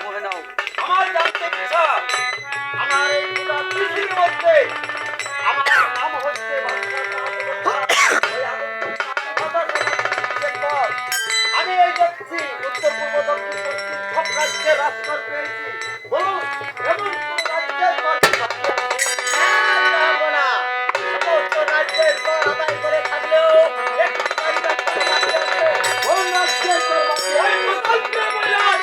মুখে নাও। আমার জানতে ইচ্ছা আমার এই গোটা পৃথিবীর মধ্যে আমার নাম হচ্ছে আমি এই দেখছি উত্তর পূর্ব দক্ষিণ পশ্চিম সব রাজ্যে রাজপাট পেয়েছি। বলুন এমন কোন রাজ্যের কর না সমস্ত রাজ্যের কর আদায় করে থাকলেও একটি রাজ্যের কর বাকি আছে। কোন রাজ্যের কর বাকি ওই প্রকল্পে বলার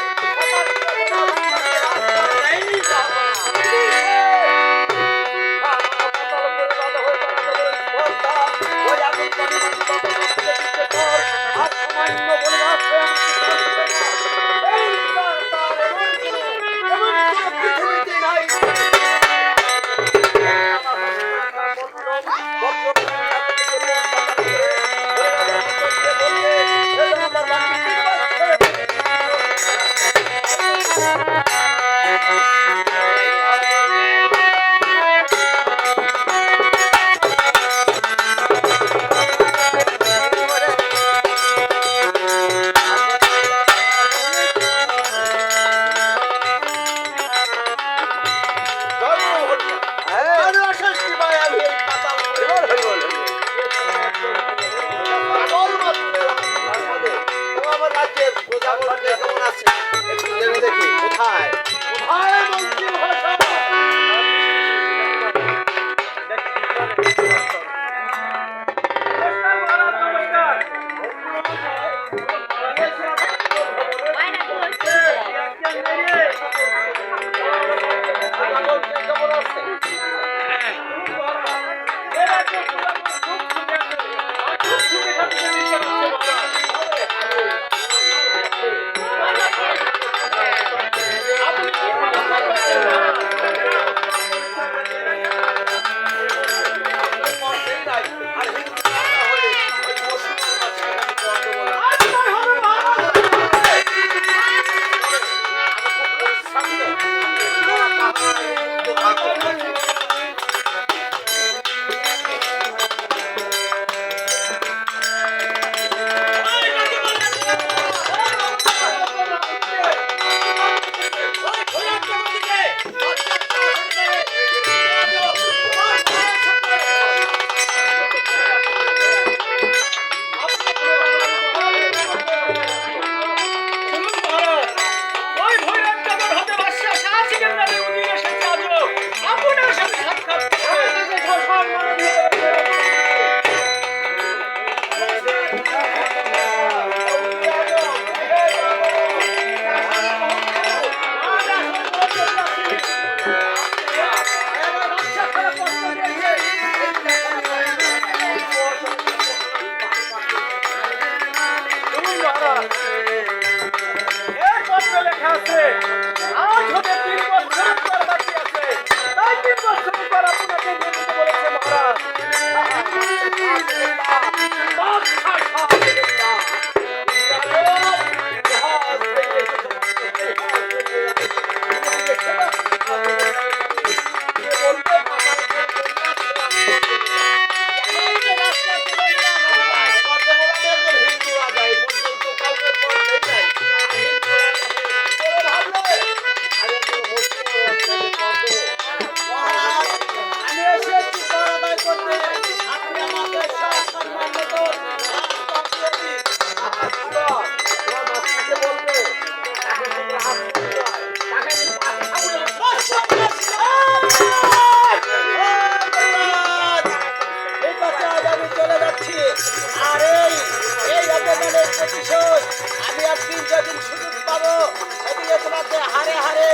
আমি আর 3-4 দিন সুযোগ পাবো সেদিকে তোমাকে হারে হারে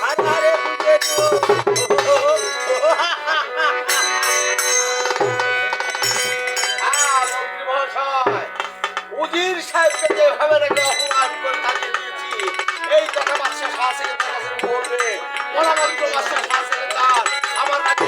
হারে হারে বুঝিয়ে উজির সাহেবকে যেভাবে রেখে অপমান করে তাকিয়ে দিয়েছি এই কথা বাদশা শাহসেনের কাছে বলবে বলা মাত্র বাদশা শাহসেনের কাজ আমার কাছে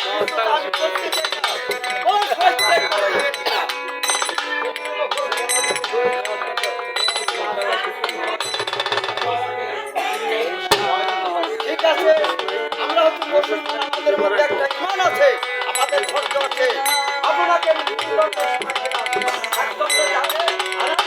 কিন্তু তা আমি করতে চাই না। ও শয়তান বাবা। ঠিক আছে, আমরা হচ্ছে মুসলমান, আমাদের মধ্যে একটা ঈমান আছে, আমাদের ধৈর্য আছে। আপনাকে আমি জীবন একদম যাবে আরাম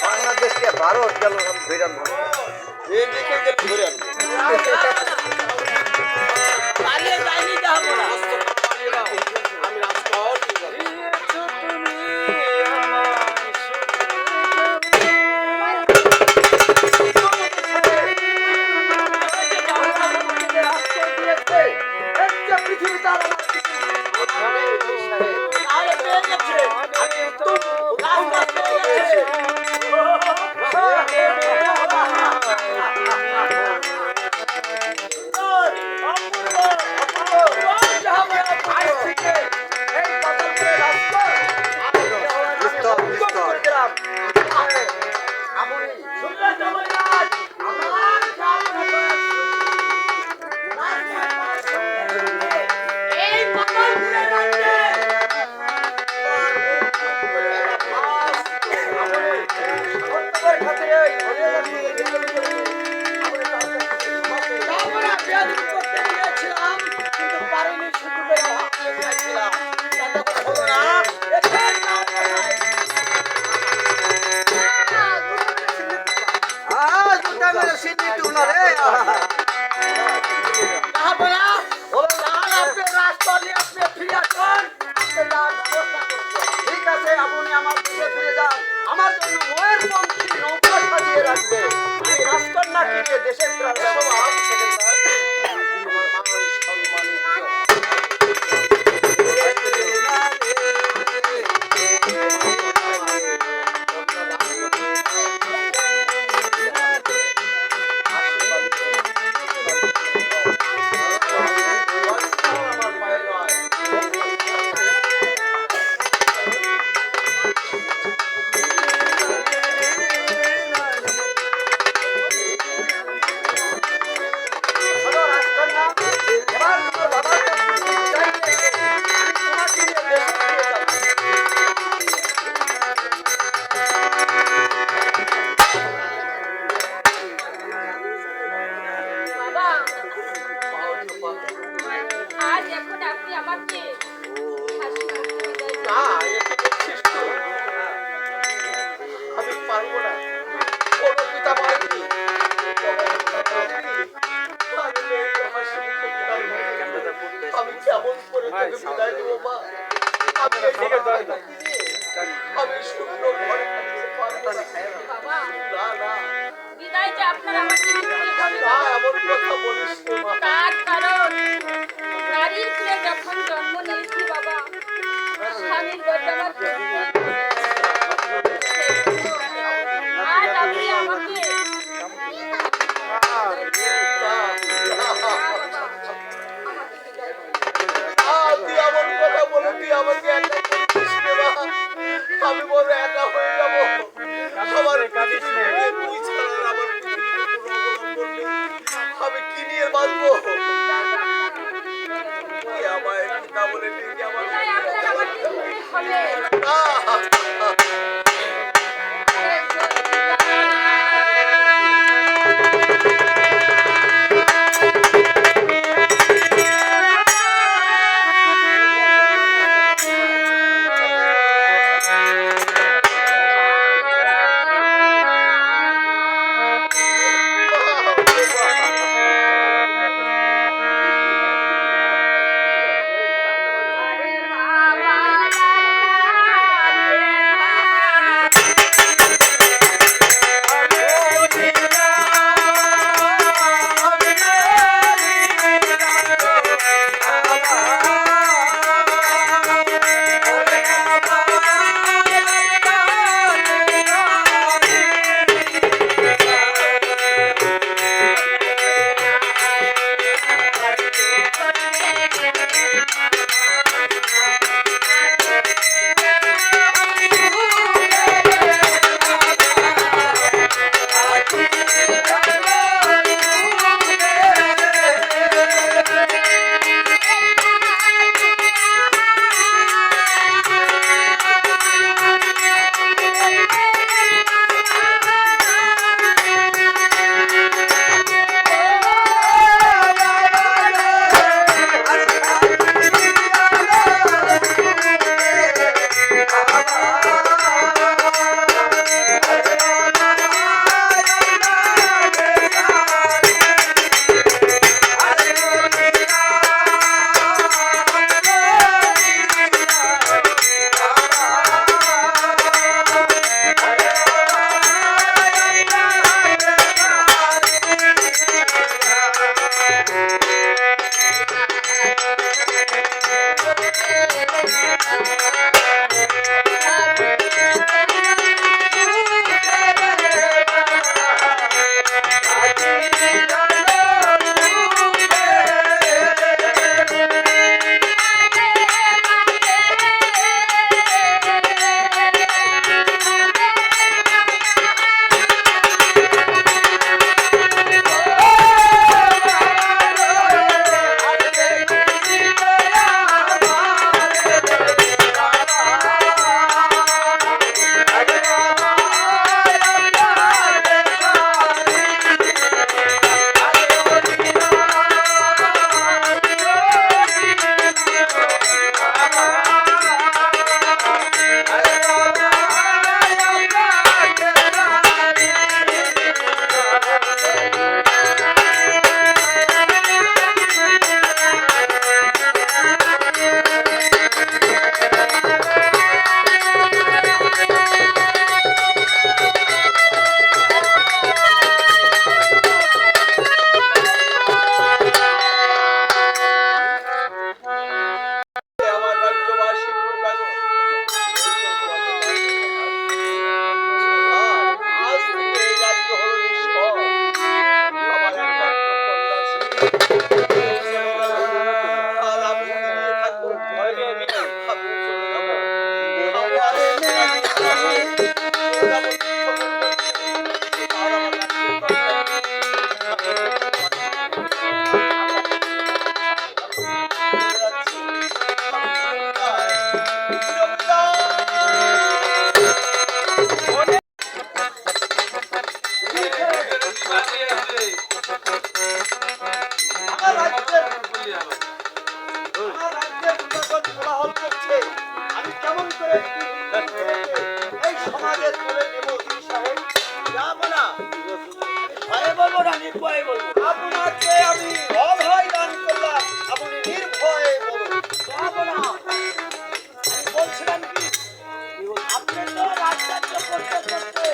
বাংলাদেশকে ভারত গেল ধৈরান এদিকে গেলে ধরে আনবো পালিয়ে যাইনি যাবো না আমি রাস্তা পৃথিবী তার ঠিক আছে, আপনি আমার দেশে ফিরে যান, আমার জন্য ময়ের পঙ্ক্তি নৌকা সাজিয়ে রাখবে। আমি রাজকন্যা কিনে দেশের আমি কেমন করে তোকে বিদায় দেবো মা? আমি শুকনো ঘরে থাকতে পারবো না। না না বিদায়টা আপনার আমাকে নিতেই হবে না, এমন কথা বলিস না মা। তার কারণ নারীর কুলে যখন জন্ম নিয়েছি বাবা, স্বামীর বর্তমান আজ আপনি আমাকে তুই এমন কথা বলে তুই আমাকে একা করে দিস রে মা। আমি বড় একা হয়ে যাবো। আমার পৃথিবীতে তুই ছাড়া আর আমার পৃথিবীতে কোনো অবলম্বন নেই। আমি কি নিয়ে বাঁচবো? তুই আমায় না বলে তুই আমার বিদায় আপনার আমাকে নিতে হবে। আমার রাজ্যবাসী আজ থেকে এই রাজ্য হলো নিষ্ফল। আমার একমাত্র কন্যা ছিল। আর আমি ওকে নিয়ে থাকবো। আমি চলে যাবো। আমি আর এই রাজ্যে চলে যাবো। আর আমার রাজ্যের দরকার নেই। চলে যাচ্ছি। আমি জমিদার। আমার রাজ্যের জনগণ কোলাহল করছে। আমি কেমন করে এই সমাজে তুলে নেব সাহেব? যাবো না। ভয়ে বলবো না, নির্ভয়ে বলবো। আপনাকে আমি অভয় দান করলাম, আপনি নির্ভয়ে বলুন। যাবো না। আমি বলছিলাম কি, আপনি তো রাজকার্য করতে করতে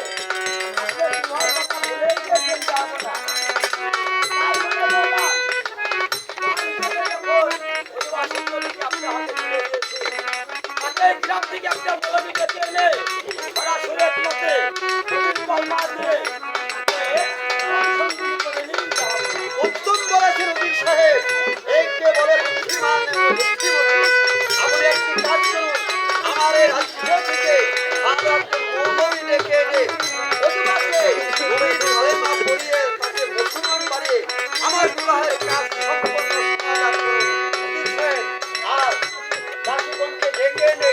আপনার বিবাহের কথা ভুলেই গেছেন। যাবো না। তাই বলে বললাম, গ্রাম থেকে একটা মৌলবীকে চেনে সরাসরি মতে উত্তম বলেছেন উকিল সাহেব। এইকে বলে বুদ্ধিমান এবং বুদ্ধিমতী। আপনি একটি কাজ করুন, আমার এই রাজ্য থেকে মৌলবী ডেকে এনে তাকে মুসলমান বানিয়ে আমার বিবাহের কাজ সম্পন্ন সমাধান করুন। উকিল সাহেব, আর দাসীগণকে ডেকে এনে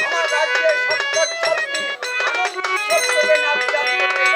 আমার রাজ্যের সত্তর শক্তি আনন্দ উৎসব করে নাচ গান করবে।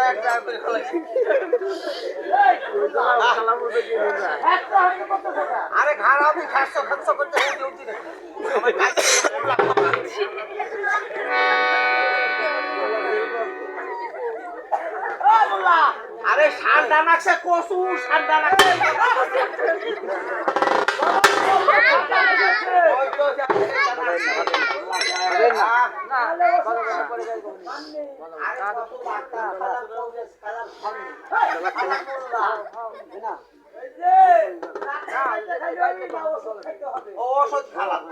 এক জায়গা করে খালাইছি। আরে ঘাড় আপনি খাচ্ছ করতে উঠি নাকি আমার আরে ঠান্ডা লাগছে কচু ঠান্ডা লাগছে ওষুধ খালাম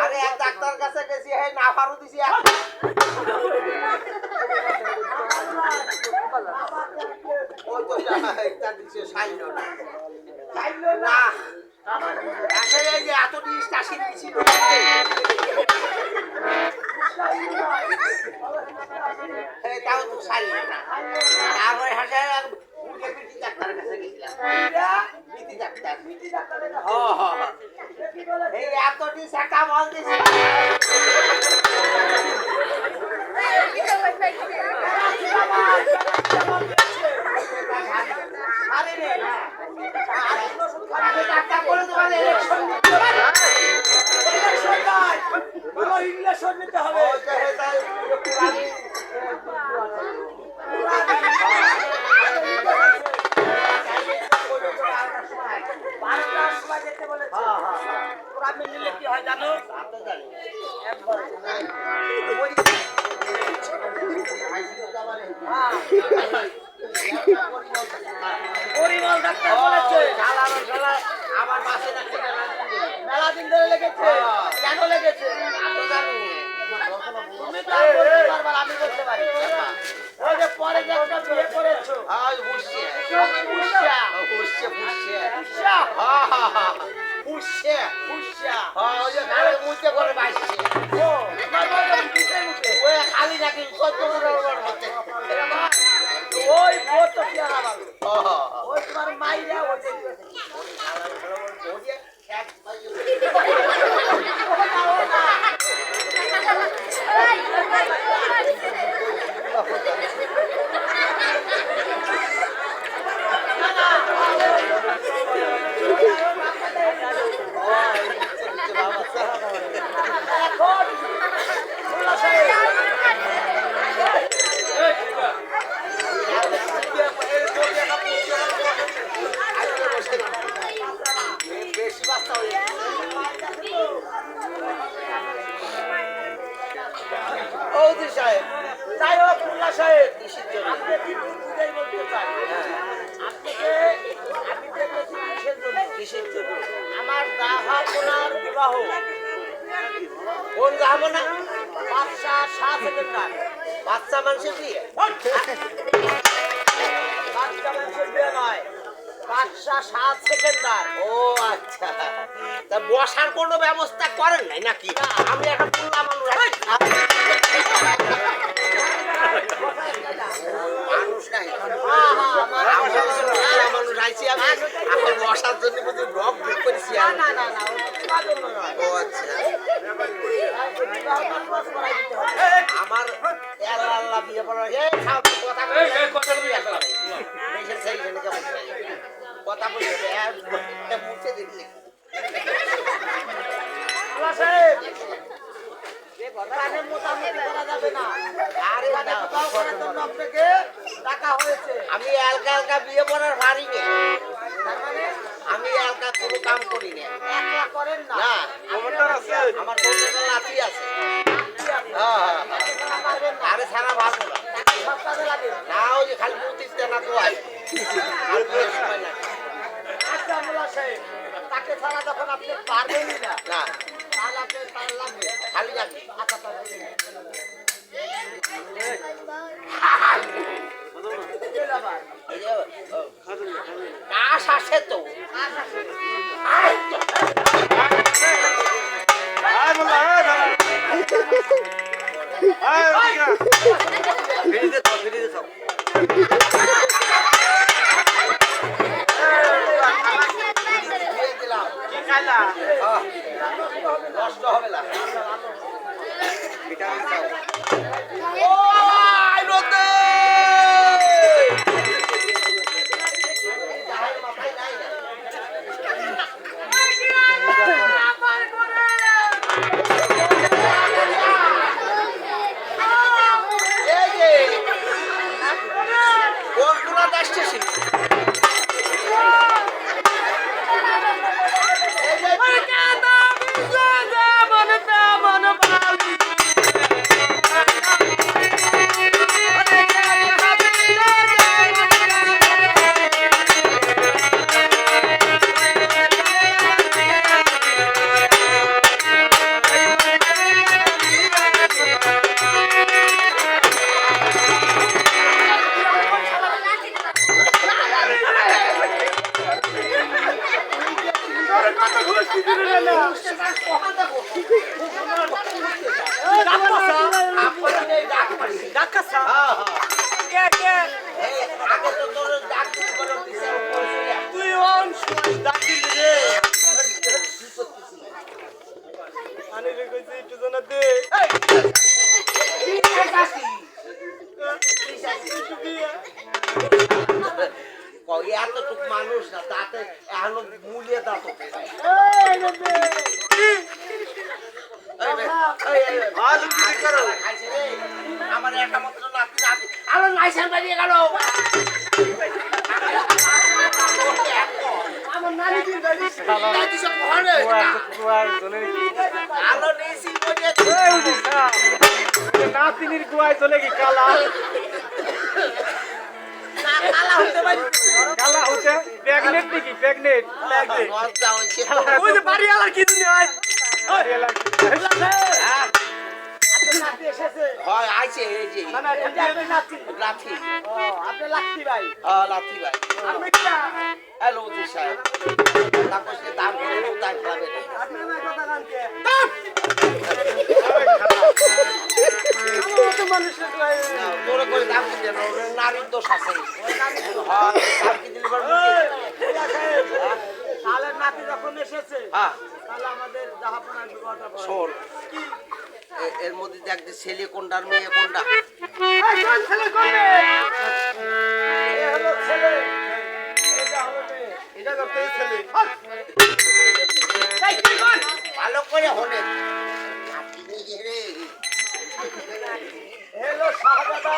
আরে এক ডাক্তার কাছে গেছি হ্যাঁ না পারু দিছি ওই তো একটা দিছে সাইলো না আসলে যে এত ডিশ টাসি দিছিল তাও তো সাইলো না তারপরে হাসে বিটি ডাক্তারের কাছে গেছিলাম বিটি ডাক্তার এই এত ডিশ একটা বল দিছি আরে রে ডাক্তার বলে তোমার ইলেকশন নিতে হবে কি হয় জানো পরিমল ডাক্তার বলেছে আমার বাসে ডাক্তার মেলা দিন ধরে লেগেছে কেন লেগেছে তুমি তো বলতে পারবা আমি বলতে পারি ওই যে পরে যে একটা বিয়ে করেছো আজ বুঝছে ওই যে ঘরে মুছে করে বাইছে ওই খালি নাকি সত্য ওই বহুত তো পিয়ারা ভালো ওই তোমার মাইরা ওই যাই হোক মোল্লা সাহেব আপনাকে বলতে চাই আপনাকে আমি দেখেছি কিসের জন্য আমার জাহাপনার বিবাহ কোন জাহাপনা বাদশা শাহ সেকেন্ডার বাচ্চা মানুষের বিয়ে বাচ্চা মানুষের বিয়ে নয় বাদশা শাহ সেকেন্ডার ও আচ্ছা তা বসার কোনো ব্যবস্থা করেন নাই নাকি আমি একটা পুল্লা মানুষ মানুষ নাই মানুষ আইছি আমি এখন বসার জন্য বুঝি ব্লগ বুক করেছি না ও আচ্ছা আমার আল্লাহ বিয়ে করার কথা বলে মুছে দিচ্ছি আমি এলকা এলকা বিয়ে করার পারি না আমি এলকা কোনো কাম করি না আমার ছোট লাঠি আছে আরে ছাড়া ভালো না ওই যে খালি মুতিতে না তো সময় লাগে আচ্ছা মোল্লা সাহেব তাকে ছাড়া যখন আপনি পারবেনই না তাহলে আপনি তার লাগবে খালি লাগবে আচ্ছা কাশ আসে তো নষ্ট হবে না ও তো মানুষ না তাতে এখনো মুলিয়ে দাঁত ওঠে নাই। আমার একটা মাত্র নাতি নাতি আমার লাইসেন্স বানিয়ে গেল আমার নানি দিন দাদি সব ঘরে আলো নেছি নাতিনির গুয়ায় চলে কি কালা না কালা হতে পারি কালা হচ্ছে প্রেগনেন্ট নাকি প্রেগনেন্ট লজ্জা হচ্ছে ওই যে বাড়ি আলার কি দিন হয় হয় আছে এই যে লাঠি আপনি লাখি ভাই লাঠি ভাই আপনি কি হ্যালো জি সাহেব তারপর সে দাম করে কোথায় পাবে আপনি আমার কথা কানকে তোর করে দাম দিতে নারীর দোষ আছে দাম কি দিলে সালের নাতি যখন এসেছে হ্যাঁ তাহলে আমাদের জাহাপনার বিবাহটা পড়া শোন এর মধ্যে দেখ যে ছেলে কোনটা আর মেয়ে কোনটা কোন ছেলে করবে এ হলো ছেলে এটা হলো মেয়ে এটা করতে ছেলে এই কি কোন ভালো করে হলে হলো শাহজাদা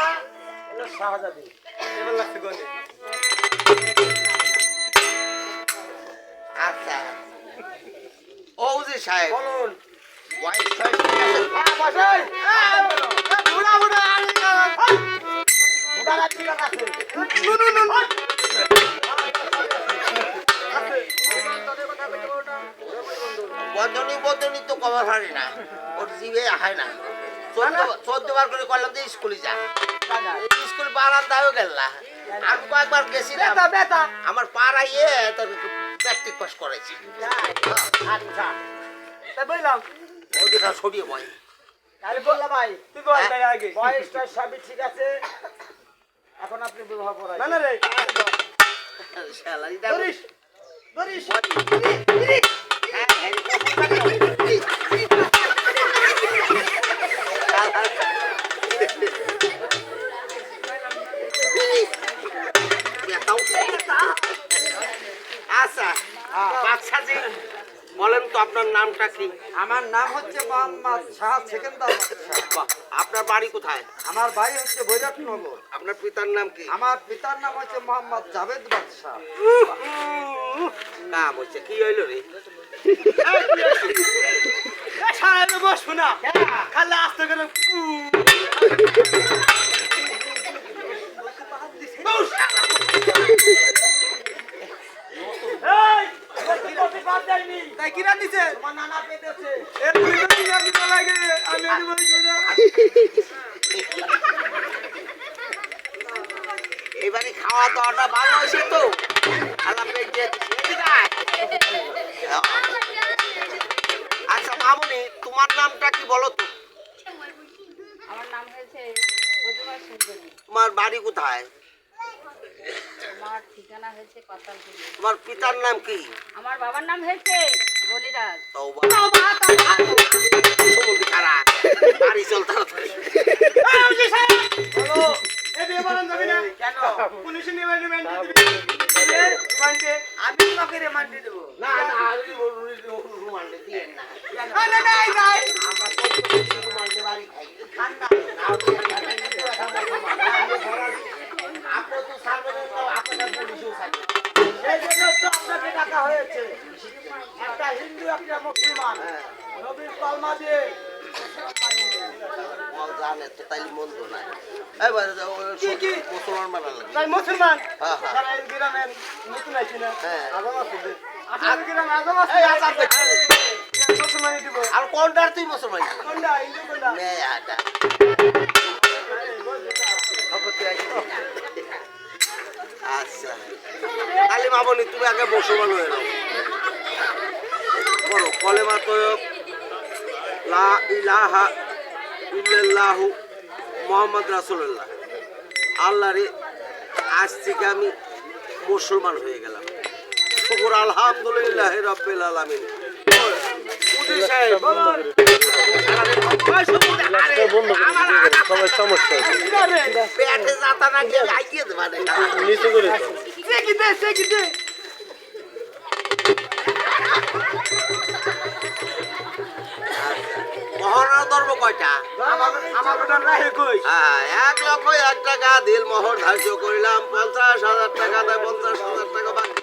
হলো শাহজাদি এবার লাগছে গনে আচ্ছা ও জি সাহেব বলুন ওয়াইফ সাহেব বসাই বুড়া বুড়া বুড়া লাগছে কাছে বদনি বদনি তো কভার হয় না ওর জিভে হয় না 14 বার করে করলাম যে স্কুলে যা স্কুল বারান্দায়ও গেল না আমি কয়েকবার গেছিলাম বেটা বেটা আমার পাড়াইয়ে তোর প্র্যাকটিস পাস করেছি আচ্ছা তা বললাম ওদিকে ছড়িয়ে বয় তাহলে বললাম ভাই তুই বল তাই আগে বয়সটা সবই ঠিক আছে এখন আপনি বিবাহ করাই না না রে শালা এটা ধরিস ধরিস আচ্ছা বাদশাজি বলেন তো আপনার নামটা কি আমার নাম হচ্ছে মোহাম্মদ শাহ সেকেন্দার বাহ, আপনার বাড়ি কোথায় আমার বাড়ি হচ্ছে বৈরাটনগর আপনার পিতার নাম কি আমার পিতার নাম হচ্ছে মোহাম্মদ জাভেদ বাদশাহ নাম হচ্ছে কি হইল রে সারা বসবো না খালি আসতে গেলে তাই কি রান্নিছে তোমার নানা পেতেছে এবারে খাওয়া দাওয়াটা ভালো হয়েছে তো আল্লাহ পেয়ে আচ্ছা মামুনি তোমার নামটা কি বলো তো আমার নাম হয়েছে মধুমা সুন্দরী। তোমার বাড়ি কোথায় আমার ঠিকানা হয়েছে পাতালপুর। তোমার পিতার নাম কি আমার বাবার নাম হয়েছে বলিরাজ। সমুদ্র কারা বাড়ি চল তাড়াতাড়ি কেন পুলিশ নিয়ে আমি তোমাকে রিমান্ডে দেবো না না রুমান্ডে দিয়ে না না নাই নাই আমরা তো রুমান্ডে বাড়ি খাই ঠান্ডা আপনি তো সার্ভেন্ট আপনার পুলিশও থাকে সেই জন্য তো আপনাকে ডাকা হয়েছে একটা হিন্দু একটা মুসলমান নবীর কলমা দিয়ে জানে তো তাইলে মন্দ নাই কি? মুসলমান বানাল তাই মুসলমান হ্যাঁ, হ্যাঁ। যারা এই গ্রামের নতুন আছে না হ্যাঁ। আজম আছে আপনাদের গ্রামে আজম আছে এই আজাদ দেখছি। মুসলমানই দিব আর কোনটার তুই মুসলমান কোনটা হিন্দু কোনটা মেয়াটা আচ্ছা কালি মামনি তুমি আগে মুসলমান হয়ে নাও বলো কলেমা তো লা ইলাহা ইল্লাল্লাহু মুহাম্মদ রাসূলুল্লাহ আল্লাহ রে আজ থেকে আমি মুসলমান হয়ে গেলাম শুকর আলহামদুলিল্লাহ রাব্বিল আলামিন উদি সাহেব সমস্যা পেটে যাতা না গিয়ে আইয়ে দেবা নিচে করে সে কি দে মোহরের ধর্ম কয়টা? আমার ওটা রাহে কই 1,00,000 টাকা দিল মোহর ধার্য করিলাম, 50,000 টাকা দেয়, 50,000 টাকা বাকি।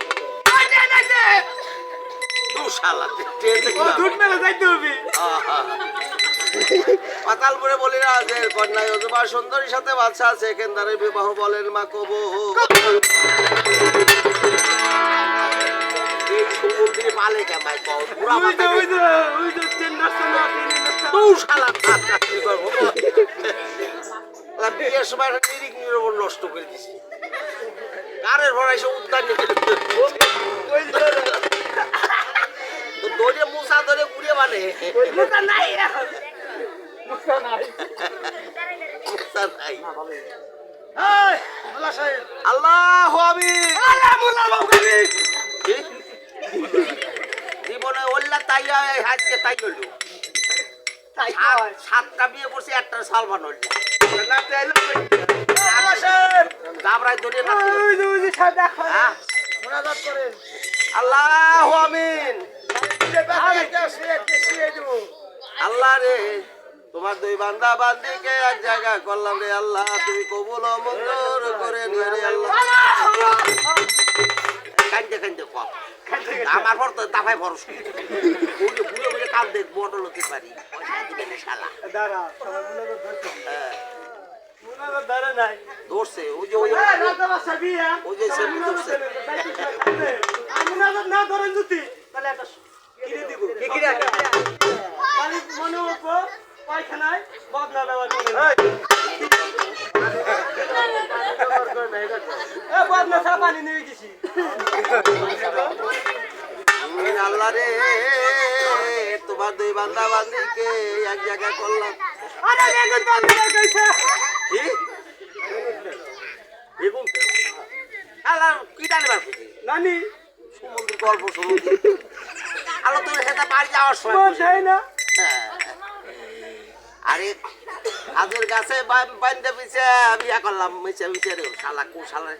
শালা ও দুধ মেলে যাইতে হবে পাতালপুরে বলি না যে কন্যায় অজবা সুন্দরীর সাথে বাচ্চা আছে, কেন্দ্রের বিবাহ বলেন মা কবু। এই সমুদ্রে পালে কেমাই কও পুরা ওই যে চেন্নার সোনা তুই শালা কি করবো বিয়ের সময় নিরিক নিরবন নষ্ট করে দিছি, কারের ভরা এসে উদ্যান দৌড়ে মুসা ধরে ঘুরে মানে মুখা নাই এখন মুখা নাই মুসা নাই। এই মোল্লা সাহেব আল্লাহু আমিন। আল্লাহ মোল্লা বাবুকে কি? জীবনে ওল্লা তাই আজকে তাই হলো, তাই কয় 7টা বিয়ে করছি, একটা সালমান হল না তাইলে মোল্লা সাহেব গাবরাই ধরে না। ওই যে সাহেব দেখো হ্যাঁ? মোনাজাত করেন আল্লাহু আমিন। আল্লাহ রে তোমার দুই বান্দা বান্দিকে এক জায়গা করলাম রে আল্লাহ, তুমি কবুল ও মঞ্জুর করে নিয়ে রে আল্লাহ। কান্দে কান্দে কম আমার পর তো দাফাই ভরস বুড়ে বুড়ে বুড়ে কান্দে বটল হতে পারি, পয়সা দিবে না শালা। দাঁড়া সবাই মোনাজাত ধরছে হ্যাঁ মোনাজাত ধরে নাই ধরছে ওই যে ওই রাজা বাসা বিয়া ওই যে সে ধরছে। মোনাজাত না ধরেন যদি তাহলে একটা কিনে দিব কিরা মানে মনে হতো পায়খানায় বদনা ব্যবহার করে বদনা চা পানি নিয়ে গেছি আল্লাহ রে তোমার দুই বান্দা বান্দিকে এক জায়গা করলাম। আরে বেগুন পাল্লা কইছে কি বেগুন আল্লাহ কি জানিবার খুশি নানি সমুদ্র গল্প সমুদ্র আলো তুমি সেটা বাড়ি যাওয়ার সময় মন খুশি। যায় না হ্যাঁ। আরে হাজের গাছে বান্ধে পিছে বিয়া করলাম মিছে মিছে রে শালা কো শালা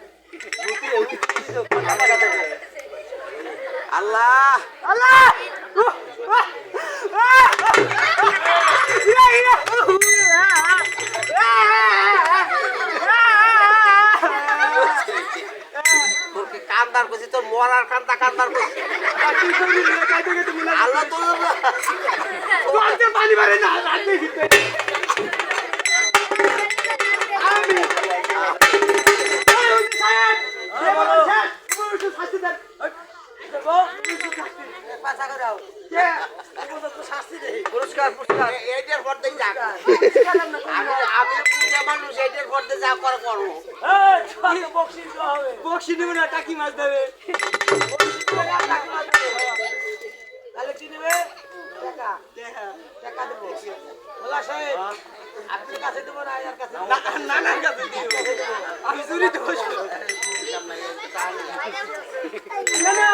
আল্লাহ আল্লাহ তোকে কান্দার করছি, তোর মরার কান্দা কান্দার করছি। আল্লাহ তোর পানি মারে না রাতে এইটার করতে যাক আমি পুজো মানুষ, এইটার করতে যা করে করবো। বক্সি নিব না টাকি মাছ দেবে তাহলে কি নেবে? টাকা দেবো। মোল্লা সাহেব, আপনি কাছে দেবো না এর কাছে? নানার কাছে দিও আমি চুরি তো না না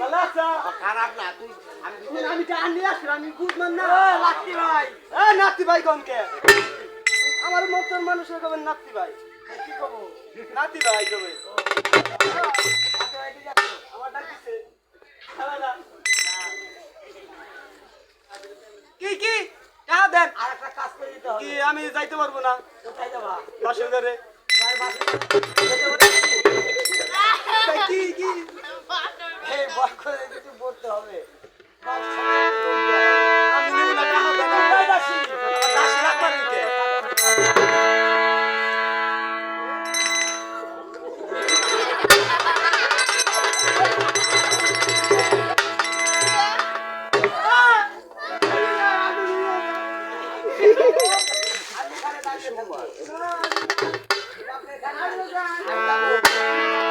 ভালো আছো খারাপ না তুই আমি টান নিয়ে আসি আমি বুঝলাম না নাতি ভাই নাতি ভাই কমকে আমার মতন মানুষের কবেন নাতি ভাই কি কব নাতি ভাই কবে আমার ডাকিছে কি কি টাকা দেন আর একটা কাজ করে দিতে হবে। কি আমি যাইতে পারবো না কোথায় যাবা? বাসে ধরে ভাই বাসে কি কি এই বয় করে কিছু বলতে হবে। আমি নিব না টাকা দেন দাসি দাসি রাখবেন কে আমি